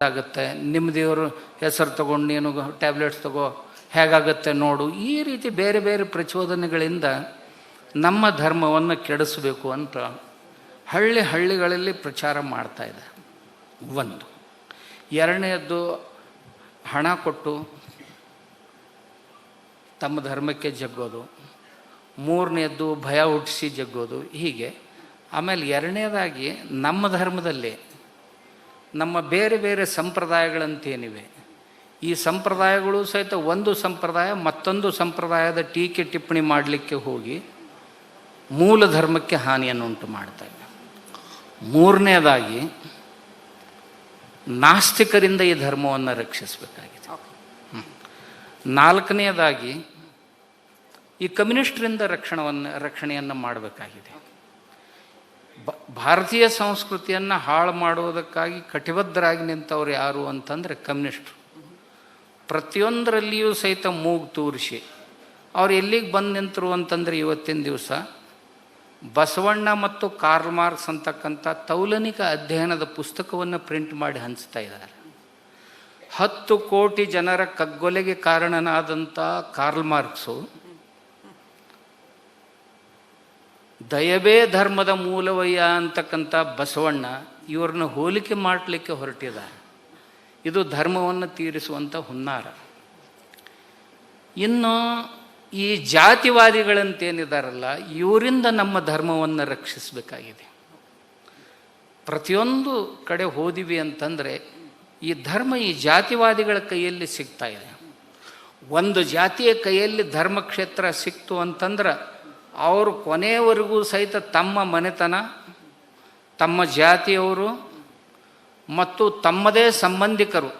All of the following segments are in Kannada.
ಆಗುತ್ತೆ, ನಿಮ್ಮ ದೇವರು ಹೆಸರು ತಗೊಂಡು ನೀನು ಟ್ಯಾಬ್ಲೆಟ್ಸ್ ತಗೋ, ಹೇಗಾಗುತ್ತೆ ನೋಡು. ಈ ರೀತಿ ಬೇರೆ ಬೇರೆ ಪ್ರಚೋದನೆಗಳಿಂದ ನಮ್ಮ ಧರ್ಮವನ್ನು ಕೆಡಿಸಬೇಕು ಅಂತ ಹಳ್ಳಿಗಳಲ್ಲಿ ಪ್ರಚಾರ ಮಾಡ್ತಾ ಇದೆ. ಒಂದು. ಎರಡನೆಯದ್ದು, ಹಣ ಕೊಟ್ಟು ತಮ್ಮ ಧರ್ಮಕ್ಕೆ ಜಗ್ಗೋದು. ಮೂರನೆಯದ್ದು, ಭಯ ಹುಟ್ಟಿಸಿ ಜಗ್ಗೋದು. ಹೀಗೆ. ಆಮೇಲೆ ಎರಡನೇದಾಗಿ, ನಮ್ಮ ಧರ್ಮದಲ್ಲಿ ನಮ್ಮ ಬೇರೆ ಬೇರೆ ಸಂಪ್ರದಾಯಗಳಂತೇನಿವೆ, ಈ ಸಂಪ್ರದಾಯಗಳು ಸಹಿತ ಒಂದು ಸಂಪ್ರದಾಯ ಮತ್ತೊಂದು ಸಂಪ್ರದಾಯದ ಟೀಕೆ ಟಿಪ್ಪಣಿ ಮಾಡಲಿಕ್ಕೆ ಹೋಗಿ ಮೂಲ ಧರ್ಮಕ್ಕೆ ಹಾನಿಯನ್ನು ಉಂಟು ಮಾಡ್ತವೆ. ಮೂರನೇದಾಗಿ, ನಾಸ್ತಿಕರಿಂದ ಈ ಧರ್ಮವನ್ನು ರಕ್ಷಿಸಬೇಕಾಗಿದೆ. ನಾಲ್ಕನೆಯದಾಗಿ, ಈ ಕಮ್ಯುನಿಸ್ಟರಿಂದ ರಕ್ಷಣೆಯನ್ನು ಮಾಡಬೇಕಾಗಿದೆ. ಭಾರತೀಯ ಸಂಸ್ಕೃತಿಯನ್ನು ಹಾಳು ಮಾಡುವುದಕ್ಕಾಗಿ ಕಟಿಬದ್ಧರಾಗಿ ನಿಂತವ್ರು ಯಾರು ಅಂತಂದರೆ ಕಮ್ಯುನಿಸ್ಟರು. ಪ್ರತಿಯೊಂದರಲ್ಲಿಯೂ ಸಹಿತ ಮೂಗು ತೂರಿಸಿ ಅವ್ರು ಎಲ್ಲಿಗೆ ಬಂದು ನಿಂತರು ಅಂತಂದರೆ, ಇವತ್ತಿನ ದಿವಸ ಬಸವಣ್ಣ ಮತ್ತು ಕಾರ್ಲ್ ಮಾರ್ಕ್ಸ್ ಅಂತಕ್ಕಂಥ ತೌಲನಿಕ ಅಧ್ಯಯನದ ಪುಸ್ತಕವನ್ನು ಪ್ರಿಂಟ್ ಮಾಡಿ ಹಂಚ್ತಾ ಇದ್ದಾರೆ. 10 ಕೋಟಿ ಜನರ ಕಗ್ಗೊಲೆಗೆ ಕಾರಣನಾದಂಥ ಕಾರ್ಲ್ ಮಾರ್ಕ್ಸು ದಯವೇ ಧರ್ಮದ ಮೂಲವಯ್ಯ ಅಂತಕ್ಕಂಥ ಬಸವಣ್ಣ ಇವ್ರನ್ನ ಹೋಲಿಕೆ ಮಾಡಲಿಕ್ಕೆ ಹೊರಟಿದ್ದಾರೆ. ಇದು ಧರ್ಮವನ್ನು ತೀರಿಸುವಂಥ ಹುನ್ನಾರ. ಇನ್ನು ಈ ಜಾತಿವಾದಿಗಳಂತೇನಿದಾರಲ್ಲ, ಇವರಿಂದ ನಮ್ಮ ಧರ್ಮವನ್ನು ರಕ್ಷಿಸಬೇಕಾಗಿದೆ. ಪ್ರತಿಯೊಂದು ಕಡೆ ಹೋದಿವಿ ಅಂತಂದರೆ ಈ ಧರ್ಮ ಈ ಜಾತಿವಾದಿಗಳ ಕೈಯಲ್ಲಿ ಸಿಗ್ತಾ ಇದೆ. ಒಂದು ಜಾತಿಯ ಕೈಯಲ್ಲಿ ಧರ್ಮಕ್ಷೇತ್ರ ಸಿಕ್ತು ಅಂತಂದ್ರೆ ಅವರು ಕೊನೆಯವರೆಗೂ ಸಹಿತ ತಮ್ಮ ಮನೆತನ, ತಮ್ಮ ಜಾತಿಯವರು ಮತ್ತು ತಮ್ಮದೇ ಸಂಬಂಧಿಕರು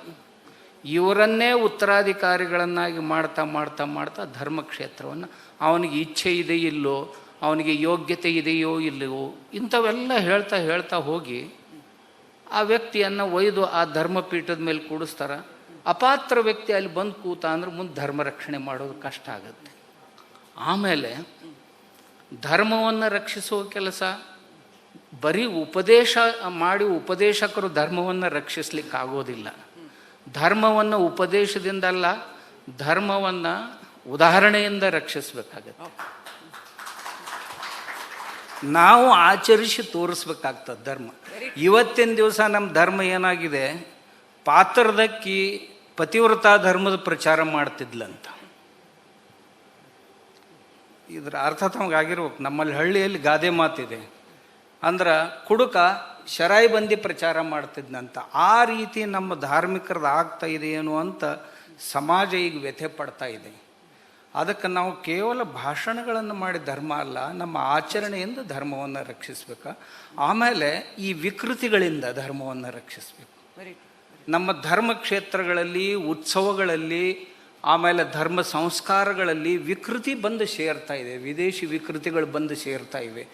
ಇವರನ್ನೇ ಉತ್ತರಾಧಿಕಾರಿಗಳನ್ನಾಗಿ ಮಾಡ್ತಾ ಮಾಡ್ತಾ ಮಾಡ್ತಾ ಧರ್ಮಕ್ಷೇತ್ರವನ್ನು, ಅವನಿಗೆ ಇಚ್ಛೆ ಇದೆಯಿಲ್ಲೋ, ಅವನಿಗೆ ಯೋಗ್ಯತೆ ಇದೆಯೋ ಇಲ್ಲವೋ, ಇಂಥವೆಲ್ಲ ಹೇಳ್ತಾ ಹೇಳ್ತಾ ಹೋಗಿ ಆ ವ್ಯಕ್ತಿಯನ್ನು ಒಯ್ದು ಆ ಧರ್ಮಪೀಠದ ಮೇಲೆ ಕೂಡಿಸ್ತಾರೆ. ಅಪಾತ್ರ ವ್ಯಕ್ತಿ ಅಲ್ಲಿ ಬಂದು ಕೂತ ಅಂದ್ರೆ ಮುಂದೆ ಧರ್ಮ ರಕ್ಷಣೆ ಮಾಡೋದು ಕಷ್ಟ ಆಗುತ್ತೆ. ಆಮೇಲೆ ಧರ್ಮವನ್ನು ರಕ್ಷಿಸುವ ಕೆಲಸ ಬರೀ ಉಪದೇಶ ಮಾಡಿ ಉಪದೇಶಕರು ಧರ್ಮವನ್ನು ರಕ್ಷಿಸ್ಲಿಕ್ಕಾಗೋದಿಲ್ಲ. ಧರ್ಮವನ್ನು ಉಪದೇಶದಿಂದಲ್ಲ, ಧರ್ಮವನ್ನು ಉದಾಹರಣೆಯಿಂದ ರಕ್ಷಿಸಬೇಕಾಗತ್ತೆ. ನಾವು ಆಚರಿಸಿ ತೋರಿಸ್ಬೇಕಾಗ್ತದೆ ಧರ್ಮ. ಇವತ್ತಿನ ದಿವಸ ನಮ್ಮ ಧರ್ಮ ಏನಾಗಿದೆ, ಪಾತ್ರದಕ್ಕಿ ಪತಿವ್ರತಾ ಧರ್ಮದ ಪ್ರಚಾರ ಮಾಡ್ತಿದ್ಲಂತ. ಇದರ ಅರ್ಥ ತಮಗಾಗಿರ್ಬೇಕು. ನಮ್ಮಲ್ಲಿ ಹಳ್ಳಿಯಲ್ಲಿ ಗಾದೆ ಮಾತಿದೆ, ಅಂದ್ರೆ ಕುಡುಕ ಶರಾಯಿ ಬಂದಿ ಪ್ರಚಾರ ಮಾಡ್ತಿದ್ನಂತ. ಆ ರೀತಿ ನಮ್ಮ ಧಾರ್ಮಿಕರದ್ದು ಆಗ್ತಾ ಇದೆ ಏನು ಅಂತ ಸಮಾಜ ಈಗ ವ್ಯಥೆ ಪಡ್ತಾ ಇದೆ. ಅದಕ್ಕೆ ನಾವು ಕೇವಲ ಭಾಷಣಗಳನ್ನು ಮಾಡಿ ಧರ್ಮ ಅಲ್ಲ, ನಮ್ಮ ಆಚರಣೆಯಿಂದ ಧರ್ಮವನ್ನು ರಕ್ಷಿಸಬೇಕು. ಆಮೇಲೆ ಈ ವಿಕೃತಿಗಳಿಂದ ಧರ್ಮವನ್ನು ರಕ್ಷಿಸಬೇಕು. ನಮ್ಮ ಧರ್ಮ ಕ್ಷೇತ್ರಗಳಲ್ಲಿ, ಉತ್ಸವಗಳಲ್ಲಿ, ಆಮೇಲೆ ಧರ್ಮ ಸಂಸ್ಕಾರಗಳಲ್ಲಿ ವಿಕೃತಿ ಬಂದು ಸೇರ್ತಾ ಇದೆ. ವಿದೇಶಿ ವಿಕೃತಿಗಳು ಬಂದು ಸೇರ್ತಾ ಇವೆ.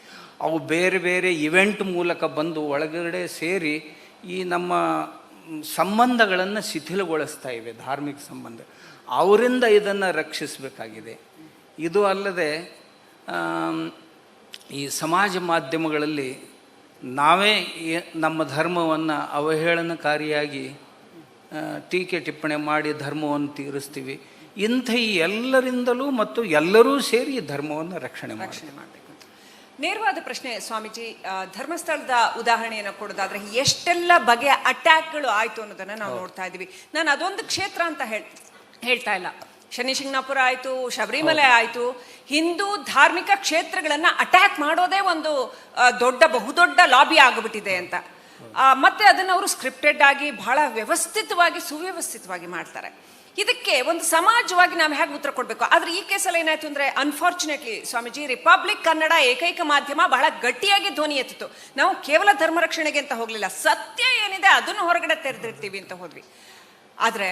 ಅವು ಬೇರೆ ಬೇರೆ ಇವೆಂಟ್ ಮೂಲಕ ಬಂದು ಒಳಗಡೆ ಸೇರಿ ಈ ನಮ್ಮ ಸಂಬಂಧಗಳನ್ನು ಶಿಥಿಲಗೊಳಿಸ್ತಾ ಇವೆ, ಧಾರ್ಮಿಕ ಸಂಬಂಧ. ಅವರಿಂದ ಇದನ್ನು ರಕ್ಷಿಸಬೇಕಾಗಿದೆ. ಇದು ಅಲ್ಲದೆ ಈ ಸಮಾಜ ಮಾಧ್ಯಮಗಳಲ್ಲಿ ನಾವೇ ನಮ್ಮ ಧರ್ಮವನ್ನು ಅವಹೇಳನಕಾರಿಯಾಗಿ ಟೀಕೆ ಟಿಪ್ಪಣಿ ಮಾಡಿ ಧರ್ಮವನ್ನು ತೀರಿಸ್ತೀವಿ. ಇಂಥ ಎಲ್ಲರಿಂದಲೂ ಮತ್ತು ಎಲ್ಲರೂ ಸೇರಿ ಧರ್ಮವನ್ನು ರಕ್ಷಣೆ ಮಾಡಬೇಕು. ನೇರವಾದ ಪ್ರಶ್ನೆ ಸ್ವಾಮೀಜಿ, ಧರ್ಮಸ್ಥಳದ ಉದಾಹರಣೆಯನ್ನು ಕೊಡೋದಾದ್ರೆ ಎಷ್ಟೆಲ್ಲ ಬಗೆಯ ಅಟ್ಯಾಕ್ಗಳು ಆಯಿತು ಅನ್ನೋದನ್ನು ನಾವು ನೋಡ್ತಾ ಇದ್ದೀವಿ. ನಾನು ಅದೊಂದು ಕ್ಷೇತ್ರ ಅಂತ ಹೇಳ್ತಾ ಇಲ್ಲ. ಶನಿಶಿಂಗಣಾಪುರ ಆಯಿತು, ಶಬರಿಮಲೆ ಆಯಿತು, ಹಿಂದೂ ಧಾರ್ಮಿಕ ಕ್ಷೇತ್ರಗಳನ್ನು ಅಟ್ಯಾಕ್ ಮಾಡೋದೇ ಒಂದು ಬಹುದೊಡ್ಡ ಲಾಬಿ ಆಗಿಬಿಟ್ಟಿದೆ ಅಂತ. ಮತ್ತೆ ಅದನ್ನು ಅವರು ಸ್ಕ್ರಿಪ್ಟೆಡ್ ಆಗಿ ಬಹಳ ವ್ಯವಸ್ಥಿತವಾಗಿ ಸುವ್ಯವಸ್ಥಿತವಾಗಿ ಮಾಡ್ತಾರೆ. ಇದಕ್ಕೆ ಒಂದು ಸಮಾಜವಾಗಿ ನಾವು ಹೇಗೆ ಉತ್ತರ ಕೊಡಬೇಕು? ಆದ್ರೆ ಈ ಕೇಸಲ್ಲಿ ಏನಾಯ್ತು ಅಂದ್ರೆ, ಅನ್ಫಾರ್ಚುನೇಟ್ಲಿ ಸ್ವಾಮೀಜಿ, ರಿಪಬ್ಲಿಕ್ ಕನ್ನಡ ಏಕೈಕ ಮಾಧ್ಯಮ ಬಹಳ ಗಟ್ಟಿಯಾಗಿ ಧ್ವನಿ ಎತ್ತಿತ್ತು. ನಾವು ಕೇವಲ ಧರ್ಮ ರಕ್ಷಣೆಗೆ ಅಂತ ಹೋಗ್ಲಿಲ್ಲ, ಸತ್ಯ ಏನಿದೆ ಅದನ್ನು ಹೊರಗಡೆ ತೆರೆದಿರ್ತೀವಿ ಅಂತ ಹೋದ್ವಿ. ಆದ್ರೆ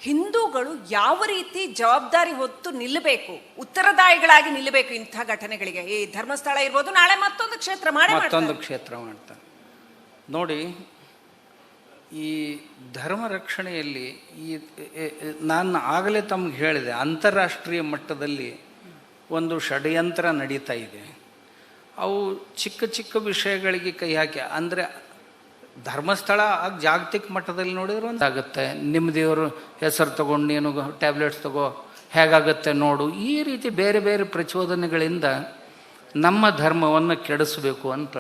ಹಿಂದೂಗಳು ಯಾವ ರೀತಿ ಜವಾಬ್ದಾರಿ ಹೊತ್ತು ನಿಲ್ಲಬೇಕು, ಉತ್ತರದಾಯಿಗಳಾಗಿ ನಿಲ್ಲಬೇಕು ಇಂಥ ಘಟನೆಗಳಿಗೆ? ಈ ಧರ್ಮಸ್ಥಳ ಇರ್ಬೋದು, ನಾಳೆ ಮತ್ತೊಂದು ಕ್ಷೇತ್ರ ಮಾಡ್ತಾರೆ ನೋಡಿ. ಈ ಧರ್ಮ ರಕ್ಷಣೆಯಲ್ಲಿ ನಾನು ಆಗಲೇ ತಮಗೆ ಹೇಳಿದೆ, ಅಂತಾರಾಷ್ಟ್ರೀಯ ಮಟ್ಟದಲ್ಲಿ ಒಂದು ಷಡ್ಯಂತ್ರ ನಡೀತಾ ಇದೆ. ಅವು ಚಿಕ್ಕ ಚಿಕ್ಕ ವಿಷಯಗಳಿಗೆ ಕೈ ಹಾಕಿ, ಅಂದರೆ ಧರ್ಮಸ್ಥಳ ಜಾಗತಿಕ ಮಟ್ಟದಲ್ಲಿ ನೋಡಿದ್ರು ಒಂದಾಗುತ್ತೆ. ನಿಮ್ಮ ದೇವರು ಹೆಸರು ತಗೊಂಡು ನೀನು ಟ್ಯಾಬ್ಲೆಟ್ಸ್ ತಗೋ ಹೇಗಾಗುತ್ತೆ ನೋಡು, ಈ ರೀತಿ ಬೇರೆ ಬೇರೆ ಪ್ರಚೋದನೆಗಳಿಂದ ನಮ್ಮ ಧರ್ಮವನ್ನು ಕೆಡಿಸಬೇಕು ಅಂತ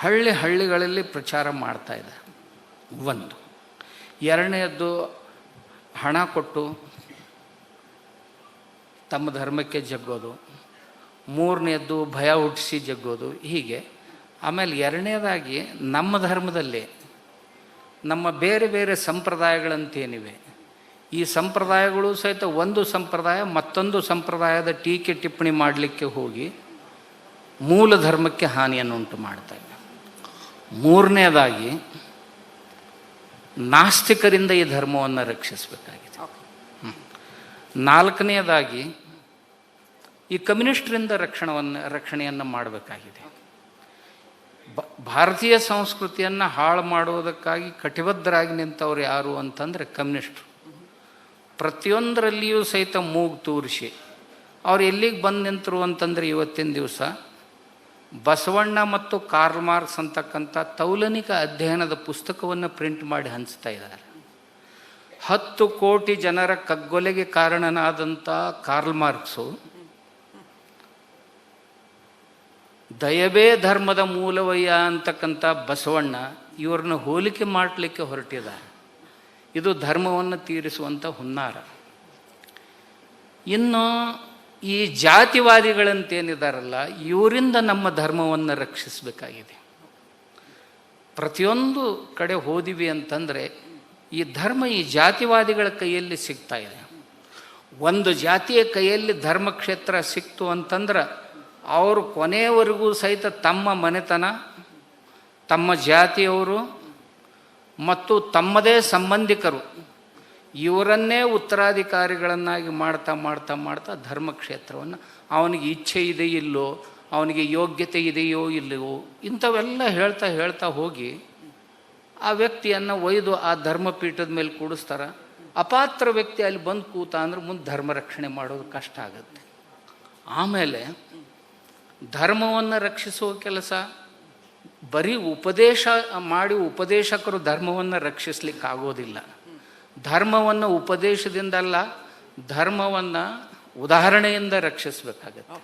ಹಳ್ಳಿಗಳಲ್ಲಿ ಪ್ರಚಾರ ಮಾಡ್ತಾ ಇದೆ. ಒಂದು. ಎರಡನೆಯದ್ದು, ಹಣ ಕೊಟ್ಟು ತಮ್ಮ ಧರ್ಮಕ್ಕೆ ಜಗ್ಗೋದು. ಮೂರನೆಯದ್ದು, ಭಯ ಹುಟ್ಟಿಸಿ ಜಗ್ಗೋದು. ಹೀಗೆ. ಆಮೇಲೆ ಎರಡನೇದಾಗಿ, ನಮ್ಮ ಧರ್ಮದಲ್ಲಿ ನಮ್ಮ ಬೇರೆ ಬೇರೆ ಸಂಪ್ರದಾಯಗಳಂತೇನಿವೆ, ಈ ಸಂಪ್ರದಾಯಗಳು ಸಹಿತ ಒಂದು ಸಂಪ್ರದಾಯ ಮತ್ತೊಂದು ಸಂಪ್ರದಾಯದ ಟೀಕೆ ಟಿಪ್ಪಣಿ ಮಾಡಲಿಕ್ಕೆ ಹೋಗಿ ಮೂಲ ಧರ್ಮಕ್ಕೆ ಹಾನಿಯನ್ನು ಉಂಟು ಮಾಡ್ತಾ ಇವೆ. ಮೂರನೇದಾಗಿ, ನಾಸ್ತಿಕರಿಂದ ಈ ಧರ್ಮವನ್ನು ರಕ್ಷಿಸಬೇಕಾಗಿದೆ. ನಾಲ್ಕನೆಯದಾಗಿ, ಈ ಕಮ್ಯುನಿಸ್ಟರಿಂದ ರಕ್ಷಣೆಯನ್ನು ಮಾಡಬೇಕಾಗಿದೆ. ಭಾರತೀಯ ಸಂಸ್ಕೃತಿಯನ್ನು ಹಾಳು ಮಾಡುವುದಕ್ಕಾಗಿ ಕಟಿಬದ್ಧರಾಗಿ ನಿಂತವ್ರು ಯಾರು ಅಂತಂದರೆ ಕಮ್ಯುನಿಸ್ಟರು. ಪ್ರತಿಯೊಂದರಲ್ಲಿಯೂ ಸಹಿತ ಮೂಗು ತೂರಿಸಿ ಅವ್ರು ಎಲ್ಲಿಗೆ ಬಂದು ನಿಂತರು ಅಂತಂದರೆ, ಇವತ್ತಿನ ದಿವಸ ಬಸವಣ್ಣ ಮತ್ತು ಕಾರ್ಲ್ ಮಾರ್ಕ್ಸ್ ಅಂತಕ್ಕಂಥ ತೌಲನಿಕ ಅಧ್ಯಯನದ ಪುಸ್ತಕವನ್ನು ಪ್ರಿಂಟ್ ಮಾಡಿ ಹಂಚ್ತಾ ಇದ್ದಾರೆ. 10 ಕೋಟಿ ಜನರ ಕಗ್ಗೊಲೆಗೆ ಕಾರಣನಾದಂಥ ಕಾರ್ಲ್ ಮಾರ್ಕ್ಸು ದಯವೇ ಧರ್ಮದ ಮೂಲವಯ್ಯ ಅಂತಕ್ಕಂಥ ಬಸವಣ್ಣ ಇವ್ರನ್ನ ಹೋಲಿಕೆ ಮಾಡಲಿಕ್ಕೆ ಹೊರಟಿದ್ದಾರೆ. ಇದು ಧರ್ಮವನ್ನು ತೀರಿಸುವಂಥ ಹುನ್ನಾರ. ಇನ್ನು ಈ ಜಾತಿವಾದಿಗಳಂತೇನಿದಾರಲ್ಲ, ಇವರಿಂದ ನಮ್ಮ ಧರ್ಮವನ್ನು ರಕ್ಷಿಸಬೇಕಾಗಿದೆ. ಪ್ರತಿಯೊಂದು ಕಡೆ ಹೋದಿವಿ ಅಂತಂದರೆ ಈ ಧರ್ಮ ಈ ಜಾತಿವಾದಿಗಳ ಕೈಯಲ್ಲಿ ಸಿಗ್ತಾ ಇದೆ. ಒಂದು ಜಾತಿಯ ಕೈಯಲ್ಲಿ ಧರ್ಮಕ್ಷೇತ್ರ ಸಿಕ್ತು ಅಂತಂದ್ರೆ ಅವರು ಕೊನೆಯವರೆಗೂ ಸಹಿತ ತಮ್ಮ ಮನೆತನ, ತಮ್ಮ ಜಾತಿಯವರು ಮತ್ತು ತಮ್ಮದೇ ಸಂಬಂಧಿಕರು ಇವರನ್ನೇ ಉತ್ತರಾಧಿಕಾರಿಗಳನ್ನಾಗಿ ಮಾಡ್ತಾ ಮಾಡ್ತಾ ಮಾಡ್ತಾ ಧರ್ಮಕ್ಷೇತ್ರವನ್ನು, ಅವನಿಗೆ ಇಚ್ಛೆ ಇದೆಯಿಲ್ಲೋ, ಅವನಿಗೆ ಯೋಗ್ಯತೆ ಇದೆಯೋ ಇಲ್ಲವೋ, ಇಂಥವೆಲ್ಲ ಹೇಳ್ತಾ ಹೇಳ್ತಾ ಹೋಗಿ ಆ ವ್ಯಕ್ತಿಯನ್ನು ಒಯ್ದು ಆ ಧರ್ಮಪೀಠದ ಮೇಲೆ ಕೂಡಿಸ್ತಾರೆ. ಅಪಾತ್ರ ವ್ಯಕ್ತಿ ಅಲ್ಲಿ ಬಂದು ಕೂತ ಅಂದ್ರೆ ಮುಂದೆ ಧರ್ಮ ರಕ್ಷಣೆ ಮಾಡೋದು ಕಷ್ಟ ಆಗುತ್ತೆ. ಆಮೇಲೆ ಧರ್ಮವನ್ನು ರಕ್ಷಿಸುವ ಕೆಲಸ ಬರೀ ಉಪದೇಶ ಮಾಡಿ ಉಪದೇಶಕರು ಧರ್ಮವನ್ನು ರಕ್ಷಿಸ್ಲಿಕ್ಕಾಗೋದಿಲ್ಲ. ಧರ್ಮವನ್ನು ಉಪದೇಶದಿಂದಲ್ಲ, ಧರ್ಮವನ್ನು ಉದಾಹರಣೆಯಿಂದ ರಕ್ಷಿಸಬೇಕಾಗತ್ತೆ.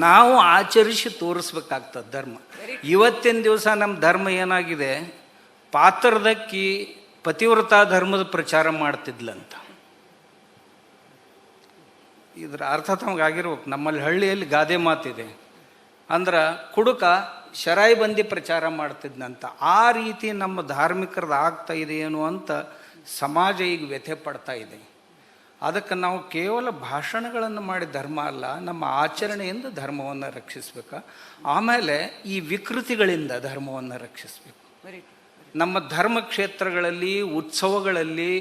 ನಾವು ಆಚರಿಸಿ ತೋರಿಸ್ಬೇಕಾಗ್ತದೆ ಧರ್ಮ. ಇವತ್ತಿನ ದಿವಸ ನಮ್ಮ ಧರ್ಮ ಏನಾಗಿದೆ, ಪಾತ್ರದಕ್ಕಿ ಪತಿವ್ರತಾ ಧರ್ಮದ ಪ್ರಚಾರ ಮಾಡ್ತಿದ್ಲಂತ. ಇದರ ಅರ್ಥ ತಮಗಾಗಿರ್ಬೇಕು. ನಮ್ಮಲ್ಲಿ ಹಳ್ಳಿಯಲ್ಲಿ ಗಾದೆ ಮಾತಿದೆ, ಅಂದ್ರೆ ಕುಡುಕ ಶರಾಯಿ ಬಂದಿ ಪ್ರಚಾರ ಮಾಡ್ತಿದ್ನಂತ. ಆ ರೀತಿ ನಮ್ಮ ಧಾರ್ಮಿಕರದ್ದು ಆಗ್ತಾ ಇದೆ ಏನು ಅಂತ ಸಮಾಜ ಈಗ ವ್ಯಥೆ ಪಡ್ತಾ ಇದೆ. ಅದಕ್ಕೆ ನಾವು ಕೇವಲ ಭಾಷಣಗಳನ್ನು ಮಾಡಿ ಧರ್ಮ ಅಲ್ಲ, ನಮ್ಮ ಆಚರಣೆಯಿಂದ ಧರ್ಮವನ್ನು ರಕ್ಷಿಸಬೇಕು. ಆಮೇಲೆ ಈ ವಿಕೃತಿಗಳಿಂದ ಧರ್ಮವನ್ನು ರಕ್ಷಿಸಬೇಕು. ನಮ್ಮ ಧರ್ಮ ಕ್ಷೇತ್ರಗಳಲ್ಲಿ, ಉತ್ಸವಗಳಲ್ಲಿ,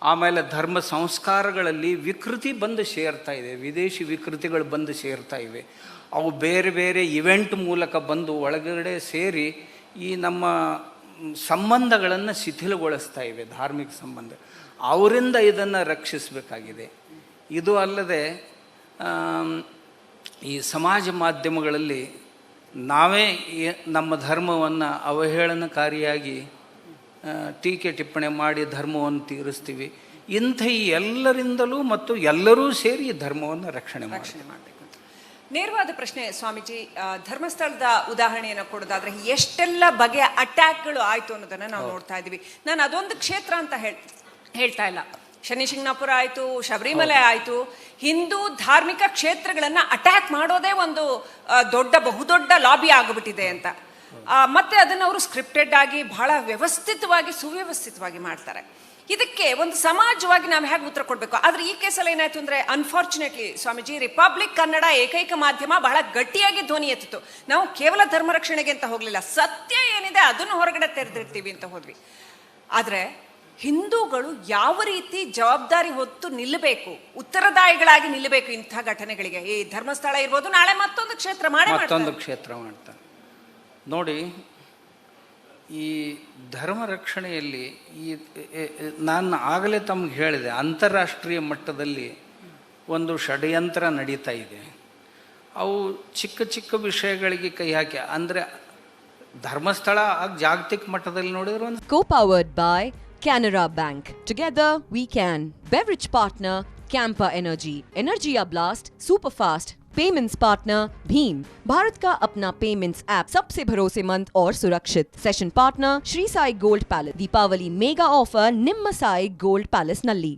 ಆಮೇಲೆ ಧರ್ಮ ಸಂಸ್ಕಾರಗಳಲ್ಲಿ ವಿಕೃತಿ ಬಂದು ಸೇರ್ತಾ ಇದೆ. ವಿದೇಶಿ ವಿಕೃತಿಗಳು ಬಂದು ಸೇರ್ತಾ ಇವೆ. ಅವು ಬೇರೆ ಬೇರೆ ಇವೆಂಟ್ ಮೂಲಕ ಬಂದು ಒಳಗಡೆ ಸೇರಿ ಈ ನಮ್ಮ ಸಂಬಂಧಗಳನ್ನು ಶಿಥಿಲಗೊಳಿಸ್ತಾ ಇವೆ, ಧಾರ್ಮಿಕ ಸಂಬಂಧ. ಅವರಿಂದ ಇದನ್ನು ರಕ್ಷಿಸಬೇಕಾಗಿದೆ. ಇದು ಅಲ್ಲದೆ ಈ ಸಮಾಜ ಮಾಧ್ಯಮಗಳಲ್ಲಿ ನಾವೇ ನಮ್ಮ ಧರ್ಮವನ್ನು ಅವಹೇಳನಕಾರಿಯಾಗಿ ಟೀಕೆ ಟಿಪ್ಪಣಿ ಮಾಡಿ ಧರ್ಮವನ್ನು ತೀರಿಸ್ತೀವಿ. ಇಂಥ ಎಲ್ಲರಿಂದಲೂ ಮತ್ತು ಎಲ್ಲರೂ ಸೇರಿ ಧರ್ಮವನ್ನು ರಕ್ಷಣೆ ಮಾಡಬೇಕು. ನೇರವಾದ ಪ್ರಶ್ನೆ ಸ್ವಾಮೀಜಿ, ಧರ್ಮಸ್ಥಳದ ಉದಾಹರಣೆಯನ್ನು ಕೊಡೋದಾದ್ರೆ ಎಷ್ಟೆಲ್ಲ ಬಗೆಯ ಅಟ್ಯಾಕ್ಗಳು ಆಯ್ತು ಅನ್ನೋದನ್ನ ನಾವು ನೋಡ್ತಾ ಇದ್ದೀವಿ. ನಾನು ಅದೊಂದು ಕ್ಷೇತ್ರ ಅಂತ ಹೇಳ್ತಾ ಇಲ್ಲ. ಶನಿಶಿಂಗಣಾಪುರ ಆಯ್ತು, ಶಬರಿಮಲೆ ಆಯ್ತು, ಹಿಂದೂ ಧಾರ್ಮಿಕ ಕ್ಷೇತ್ರಗಳನ್ನ ಅಟ್ಯಾಕ್ ಮಾಡೋದೇ ಒಂದು ಬಹುದೊಡ್ಡ ಲಾಬಿ ಆಗಿಬಿಟ್ಟಿದೆ ಅಂತ. ಮತ್ತೆ ಅದನ್ನ ಅವರು ಸ್ಕ್ರಿಪ್ಟೆಡ್ ಆಗಿ ಬಹಳ ವ್ಯವಸ್ಥಿತವಾಗಿ ಸುವ್ಯವಸ್ಥಿತವಾಗಿ ಮಾಡ್ತಾರೆ. ಇದಕ್ಕೆ ಒಂದು ಸಮಾಜವಾಗಿ ನಾವು ಹೇಗೆ ಉತ್ತರ ಕೊಡಬೇಕು? ಆದ್ರೆ ಈ ಕೇಸಲ್ಲಿ ಏನಾಯ್ತು ಅಂದ್ರೆ, ಅನ್ಫಾರ್ಚುನೇಟ್ಲಿ ಸ್ವಾಮೀಜಿ, ರಿಪಬ್ಲಿಕ್ ಕನ್ನಡ ಏಕೈಕ ಮಾಧ್ಯಮ ಬಹಳ ಗಟ್ಟಿಯಾಗಿ ಧ್ವನಿ ಎತ್ತಿತ್ತು. ನಾವು ಕೇವಲ ಧರ್ಮ ರಕ್ಷಣೆಗೆ ಅಂತ ಹೋಗ್ಲಿಲ್ಲ, ಸತ್ಯ ಏನಿದೆ ಅದನ್ನು ಹೊರಗಡೆ ತೆರೆದಿರ್ತೀವಿ ಅಂತ ಹೋದ್ವಿ. ಆದ್ರೆ ಹಿಂದೂಗಳು ಯಾವ ರೀತಿ ಜವಾಬ್ದಾರಿ ಹೊತ್ತು ನಿಲ್ಲಬೇಕು, ಉತ್ತರದಾಯಿಗಳಾಗಿ ನಿಲ್ಲಬೇಕು ಇಂಥ ಘಟನೆಗಳಿಗೆ? ಈ ಧರ್ಮಸ್ಥಳ ಇರ್ಬೋದು, ನಾಳೆ ಮತ್ತೊಂದು ಕ್ಷೇತ್ರ ಮಾಡ್ತಾರೆ ನೋಡಿ. ಈ ಧರ್ಮ ರಕ್ಷಣೆಯಲ್ಲಿ ನಾನು ಆಗಲೇ ತಮಗೆ ಹೇಳಿದೆ, ಅಂತಾರಾಷ್ಟ್ರೀಯ ಮಟ್ಟದಲ್ಲಿ ಒಂದು ಷಡ್ಯಂತ್ರ ನಡೀತಾ ಇದೆ. ಅವು ಚಿಕ್ಕ ಚಿಕ್ಕ ವಿಷಯಗಳಿಗೆ ಕೈ ಹಾಕಿ, ಅಂದರೆ ಧರ್ಮಸ್ಥಳ ಜಾಗತಿಕ ಮಟ್ಟದಲ್ಲಿ ನೋಡಿದ್ರೆ ಒಂದು Co-powered by Canara Bank. Together we can. Beverage partner Campa Energy. Energia Blast Superfast. Payments partner भीम, भारत का अपना पेमेंट्स ऐप, सबसे भरोसेमंद और सुरक्षित. Session partner Shri Sai gold palace. Deepavali mega offer निम्म साई गोल्ड पैलेस नल्ली.